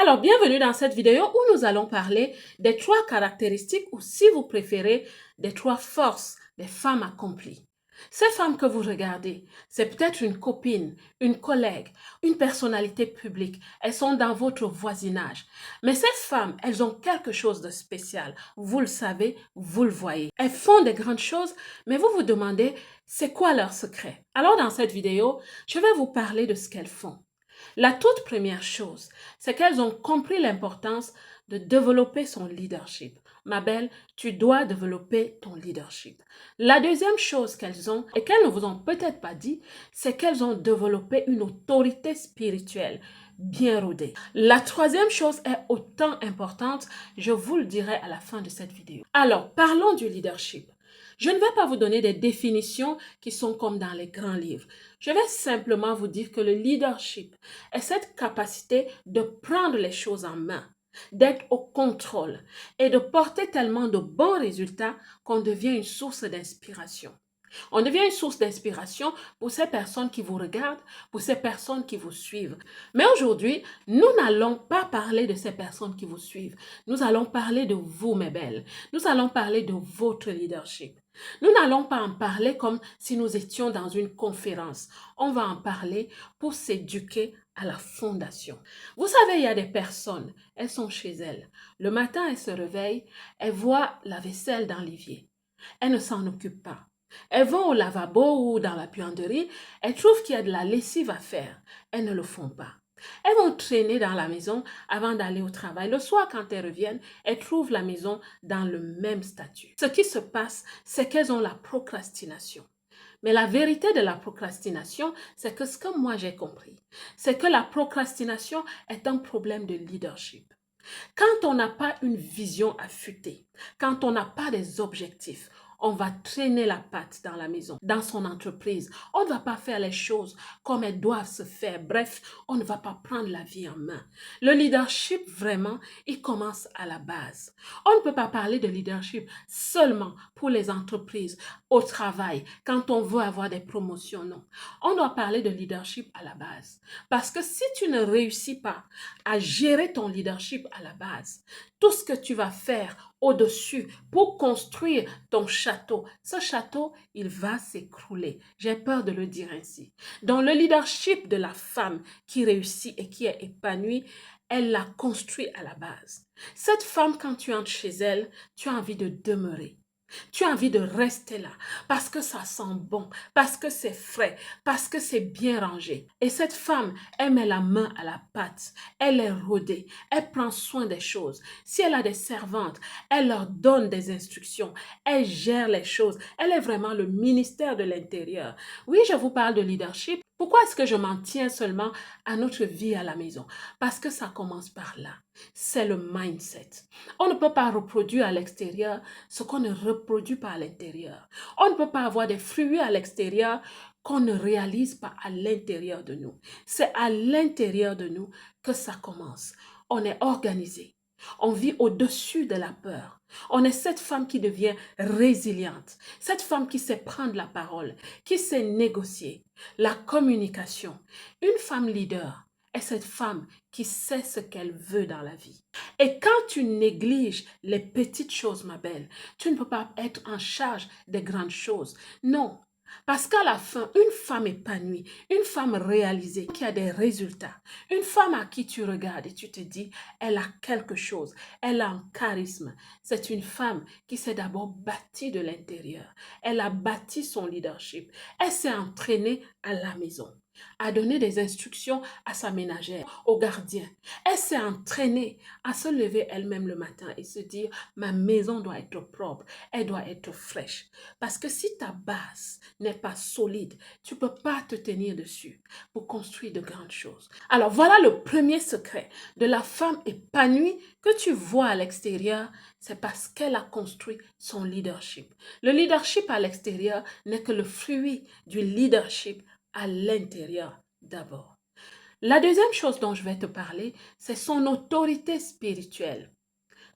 Alors, bienvenue dans cette vidéo où nous allons parler des 3 caractéristiques ou, si vous préférez, des 3 forces des femmes accomplies. Ces femmes que vous regardez, c'est peut-être une copine, une collègue, une personnalité publique. Elles sont dans votre voisinage. Mais ces femmes, elles ont quelque chose de spécial. Vous le savez, vous le voyez. Elles font des grandes choses, mais vous vous demandez, c'est quoi leur secret? Alors, dans cette vidéo, je vais vous parler de ce qu'elles font. La toute première chose, c'est qu'elles ont compris l'importance de développer son leadership. Ma belle, tu dois développer ton leadership. La deuxième chose qu'elles ont, et qu'elles ne vous ont peut-être pas dit, c'est qu'elles ont développé une autorité spirituelle bien rodée. La troisième chose est autant importante, je vous le dirai à la fin de cette vidéo. Alors, parlons du leadership. Je ne vais pas vous donner des définitions qui sont comme dans les grands livres. Je vais simplement vous dire que le leadership est cette capacité de prendre les choses en main, d'être au contrôle et de porter tellement de bons résultats qu'on devient une source d'inspiration. On devient une source d'inspiration pour ces personnes qui vous regardent, pour ces personnes qui vous suivent. Mais aujourd'hui, nous n'allons pas parler de ces personnes qui vous suivent. Nous allons parler de vous, mes belles. Nous allons parler de votre leadership. Nous n'allons pas en parler comme si nous étions dans une conférence. On va en parler pour s'éduquer à la fondation. Vous savez, il y a des personnes, elles sont chez elles. Le matin, elles se réveillent, elles voient la vaisselle dans l'évier. Elles ne s'en occupent pas. Elles vont au lavabo ou dans la buanderie, elles trouvent qu'il y a de la lessive à faire. Elles ne le font pas. Elles vont traîner dans la maison avant d'aller au travail. Le soir, quand elles reviennent, elles trouvent la maison dans le même statut. Ce qui se passe, c'est qu'elles ont la procrastination. Mais la vérité de la procrastination, c'est que ce que moi j'ai compris, c'est que la procrastination est un problème de leadership. Quand on n'a pas une vision affûtée, quand on n'a pas des objectifs, on va traîner la patte dans la maison, dans son entreprise. On ne va pas faire les choses comme elles doivent se faire. Bref, on ne va pas prendre la vie en main. Le leadership, vraiment, il commence à la base. On ne peut pas parler de leadership seulement pour les entreprises, au travail, quand on veut avoir des promotions, non. On doit parler de leadership à la base. Parce que si tu ne réussis pas à gérer ton leadership à la base, tout ce que tu vas faire au-dessus pour construire ton château, ce château, il va s'écrouler. J'ai peur de le dire ainsi. Dans le leadership de la femme qui réussit et qui est épanouie, elle l'a construit à la base. Cette femme, quand tu entres chez elle, tu as envie de demeurer. Tu as envie de rester là parce que ça sent bon, parce que c'est frais, parce que c'est bien rangé. Et cette femme, elle met la main à la pâte, elle est rodée, elle prend soin des choses. Si elle a des servantes, elle leur donne des instructions, elle gère les choses. Elle est vraiment le ministère de l'Intérieur. Oui, je vous parle de leadership. Pourquoi est-ce que je m'en tiens seulement à notre vie à la maison? Parce que ça commence par là. C'est le mindset. On ne peut pas reproduire à l'extérieur ce qu'on ne reproduit pas à l'intérieur. On ne peut pas avoir des fruits à l'extérieur qu'on ne réalise pas à l'intérieur de nous. C'est à l'intérieur de nous que ça commence. On est organisé. On vit au-dessus de la peur. On est cette femme qui devient résiliente, cette femme qui sait prendre la parole, qui sait négocier, la communication. Une femme leader est cette femme qui sait ce qu'elle veut dans la vie. Et quand tu négliges les petites choses, ma belle, tu ne peux pas être en charge des grandes choses. Non, parce qu'à la fin, une femme épanouie, une femme réalisée, qui a des résultats, une femme à qui tu regardes et tu te dis, elle a quelque chose, elle a un charisme. C'est une femme qui s'est d'abord bâtie de l'intérieur. Elle a bâti son leadership. Elle s'est entraînée à la maison, à donner des instructions à sa ménagère, au gardien. Elle s'est entraînée à se lever elle-même le matin et se dire, ma maison doit être propre, elle doit être fraîche. Parce que si ta base n'est pas solide, tu ne peux pas te tenir dessus pour construire de grandes choses. Alors voilà le premier secret de la femme épanouie que tu vois à l'extérieur, c'est parce qu'elle a construit son leadership. Le leadership à l'extérieur n'est que le fruit du leadership à l'intérieur d'abord. La deuxième chose dont je vais te parler, c'est son autorité spirituelle.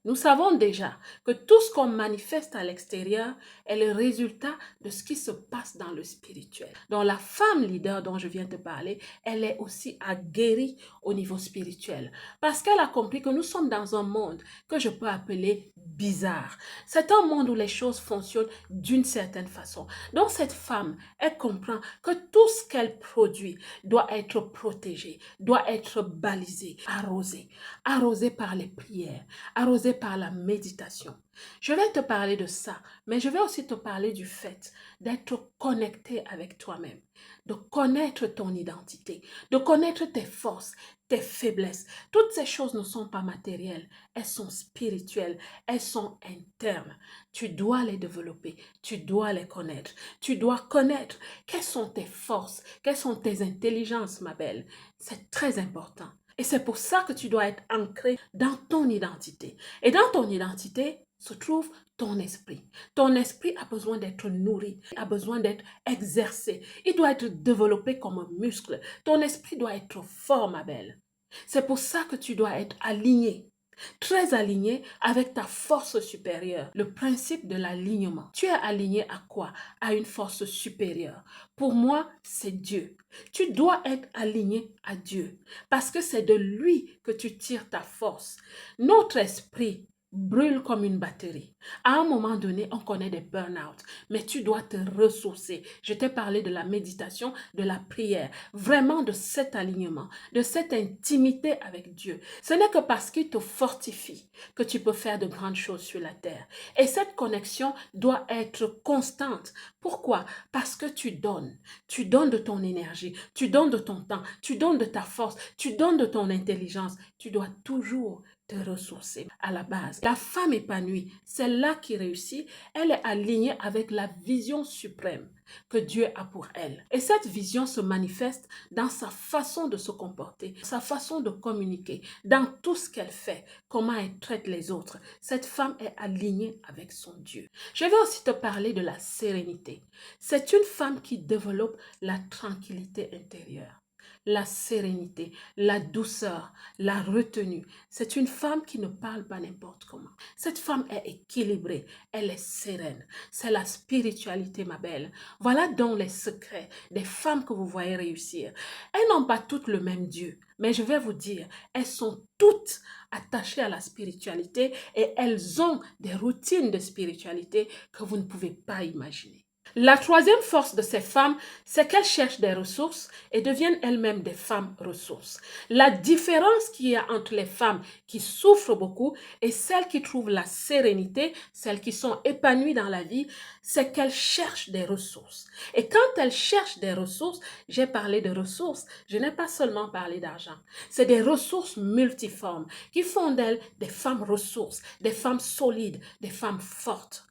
Nous savons déjà que tout ce qu'on manifeste à l'extérieur est le résultat de ce qui se passe dans le spirituel. Donc la femme leader dont je viens de parler, elle est aussi aguerrie au niveau spirituel parce qu'elle a compris que nous sommes dans un monde que je peux appeler bizarre. C'est un monde où les choses fonctionnent d'une certaine façon. Donc cette femme, elle comprend que tout ce qu'elle produit doit être protégé, doit être balisé, arrosé par les prières, arrosé par la méditation. Je vais te parler de ça, mais je vais aussi te parler du fait d'être connecté avec toi-même, de connaître ton identité, de connaître tes forces, tes faiblesses. Toutes ces choses ne sont pas matérielles, elles sont spirituelles, elles sont internes. Tu dois les développer, tu dois les connaître. Tu dois connaître quelles sont tes forces, quelles sont tes intelligences, ma belle. C'est très important. Et c'est pour ça que tu dois être ancré dans ton identité. Et dans ton identité se trouve ton esprit. Ton esprit a besoin d'être nourri, a besoin d'être exercé. Il doit être développé comme un muscle. Ton esprit doit être fort, ma belle. C'est pour ça que tu dois être aligné, très aligné avec ta force supérieure. Le principe de l'alignement. Tu es aligné à quoi? À une force supérieure. Pour moi, c'est Dieu. Tu dois être aligné à Dieu parce que c'est de lui que tu tires ta force. Notre esprit brûle comme une batterie. À un moment donné, on connaît des burn-out, mais tu dois te ressourcer. Je t'ai parlé de la méditation, de la prière, vraiment de cet alignement, de cette intimité avec Dieu. Ce n'est que parce qu'il te fortifie que tu peux faire de grandes choses sur la terre. Et cette connexion doit être constante. Pourquoi? Parce que tu donnes. Tu donnes de ton énergie, tu donnes de ton temps, tu donnes de ta force, tu donnes de ton intelligence. Tu dois toujours te ressourcer à la base. La femme épanouie, celle-là qui réussit, elle est alignée avec la vision suprême que Dieu a pour elle. Et cette vision se manifeste dans sa façon de se comporter, sa façon de communiquer, dans tout ce qu'elle fait, comment elle traite les autres. Cette femme est alignée avec son Dieu. Je vais aussi te parler de la sérénité. C'est une femme qui développe la tranquillité intérieure, la sérénité, la douceur, la retenue. C'est une femme qui ne parle pas n'importe comment. Cette femme est équilibrée, elle est sereine. C'est la spiritualité, ma belle. Voilà donc les secrets des femmes que vous voyez réussir. Elles n'ont pas toutes le même Dieu, mais je vais vous dire, elles sont toutes attachées à la spiritualité et elles ont des routines de spiritualité que vous ne pouvez pas imaginer. La troisième force de ces femmes, c'est qu'elles cherchent des ressources et deviennent elles-mêmes des femmes ressources. La différence qu'il y a entre les femmes qui souffrent beaucoup et celles qui trouvent la sérénité, celles qui sont épanouies dans la vie, c'est qu'elles cherchent des ressources. Et quand elles cherchent des ressources, j'ai parlé de ressources, je n'ai pas seulement parlé d'argent. C'est des ressources multiformes qui font d'elles des femmes ressources, des femmes solides, des femmes fortes.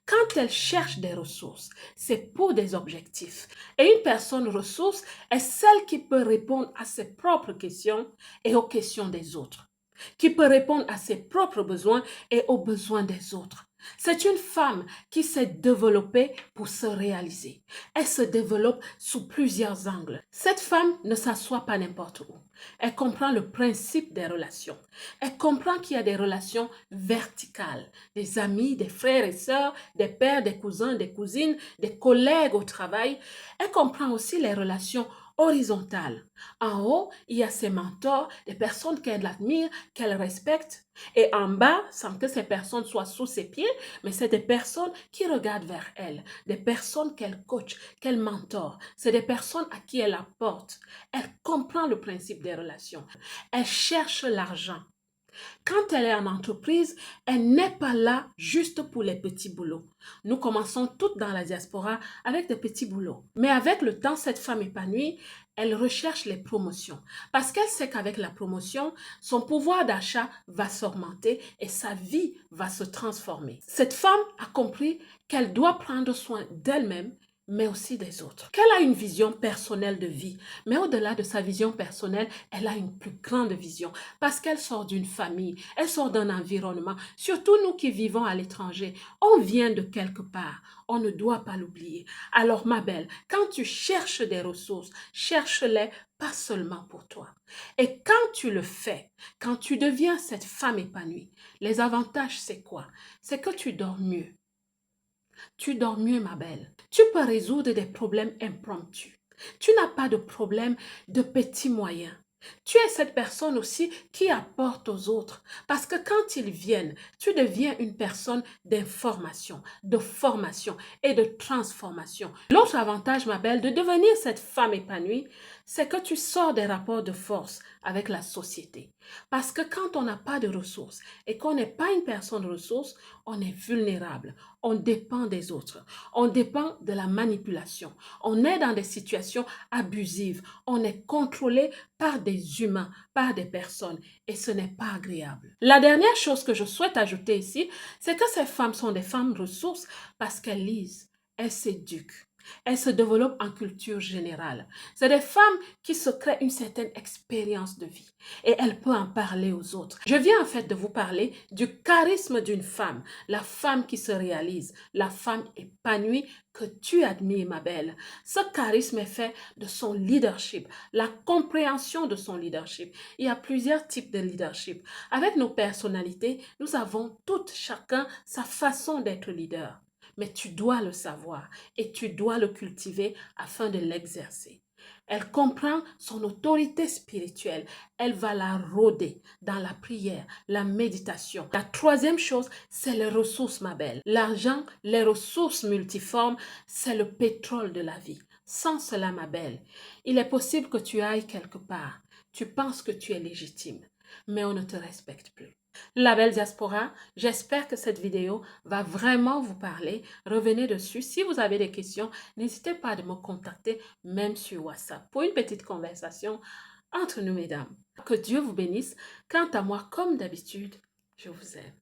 Quand elle cherche des ressources, c'est pour des objectifs. Et une personne ressource est celle qui peut répondre à ses propres questions et aux questions des autres, qui peut répondre à ses propres besoins et aux besoins des autres. C'est une femme qui s'est développée pour se réaliser. Elle se développe sous plusieurs angles. Cette femme ne s'assoit pas n'importe où. Elle comprend le principe des relations. Elle comprend qu'il y a des relations verticales, des amis, des frères et sœurs, des pères, des cousins, des cousines, des collègues au travail. Elle comprend aussi les relations horizontales. En haut, il y a ses mentors, des personnes qu'elle admire, qu'elle respecte. Et en bas, sans que ces personnes soient sous ses pieds, mais c'est des personnes qui regardent vers elle, des personnes qu'elle coach, qu'elle mentor. C'est des personnes à qui elle apporte. Elle comprend le principe des relations. Elle cherche l'argent. Quand elle est en entreprise, elle n'est pas là juste pour les petits boulots. Nous commençons toutes dans la diaspora avec des petits boulots. Mais avec le temps, cette femme épanouie, elle recherche les promotions parce qu'elle sait qu'avec la promotion, son pouvoir d'achat va s'augmenter et sa vie va se transformer. Cette femme a compris qu'elle doit prendre soin d'elle-même, mais aussi des autres. Qu'elle a une vision personnelle de vie, mais au-delà de sa vision personnelle, elle a une plus grande vision parce qu'elle sort d'une famille, elle sort d'un environnement. Surtout nous qui vivons à l'étranger, on vient de quelque part, on ne doit pas l'oublier. Alors ma belle, quand tu cherches des ressources, cherche-les pas seulement pour toi. Et quand tu le fais, quand tu deviens cette femme épanouie, les avantages, c'est quoi? C'est que tu dors mieux. Tu dors mieux, ma belle. Tu peux résoudre des problèmes impromptus. Tu n'as pas de problème de petits moyens. Tu es cette personne aussi qui apporte aux autres parce que quand ils viennent, tu deviens une personne d'information, de formation et de transformation. L'autre avantage, ma belle, de devenir cette femme épanouie, c'est que tu sors des rapports de force avec la société. Parce que quand on n'a pas de ressources et qu'on n'est pas une personne ressource, on est vulnérable, on dépend des autres, on dépend de la manipulation, on est dans des situations abusives, on est contrôlé par des humains, par des personnes et ce n'est pas agréable. La dernière chose que je souhaite ajouter ici, c'est que ces femmes sont des femmes ressources parce qu'elles lisent, elles s'éduquent. Elles se développent en culture générale. C'est des femmes qui se créent une certaine expérience de vie et elles peuvent en parler aux autres. Je viens en fait de vous parler du charisme d'une femme, la femme qui se réalise, la femme épanouie que tu admires, ma belle. Ce charisme est fait de son leadership, la compréhension de son leadership. Il y a plusieurs types de leadership. Avec nos personnalités, nous avons toutes, chacun, sa façon d'être leader. Mais tu dois le savoir et tu dois le cultiver afin de l'exercer. Elle comprend son autorité spirituelle. Elle va la rôder dans la prière, la méditation. La troisième chose, c'est les ressources, ma belle. L'argent, les ressources multiformes, c'est le pétrole de la vie. Sans cela, ma belle, il est possible que tu ailles quelque part. Tu penses que tu es légitime, mais on ne te respecte plus. La belle diaspora, j'espère que cette vidéo va vraiment vous parler. Revenez dessus. Si vous avez des questions, n'hésitez pas à me contacter, même sur WhatsApp, pour une petite conversation entre nous, mesdames. Que Dieu vous bénisse. Quant à moi, comme d'habitude, je vous aime.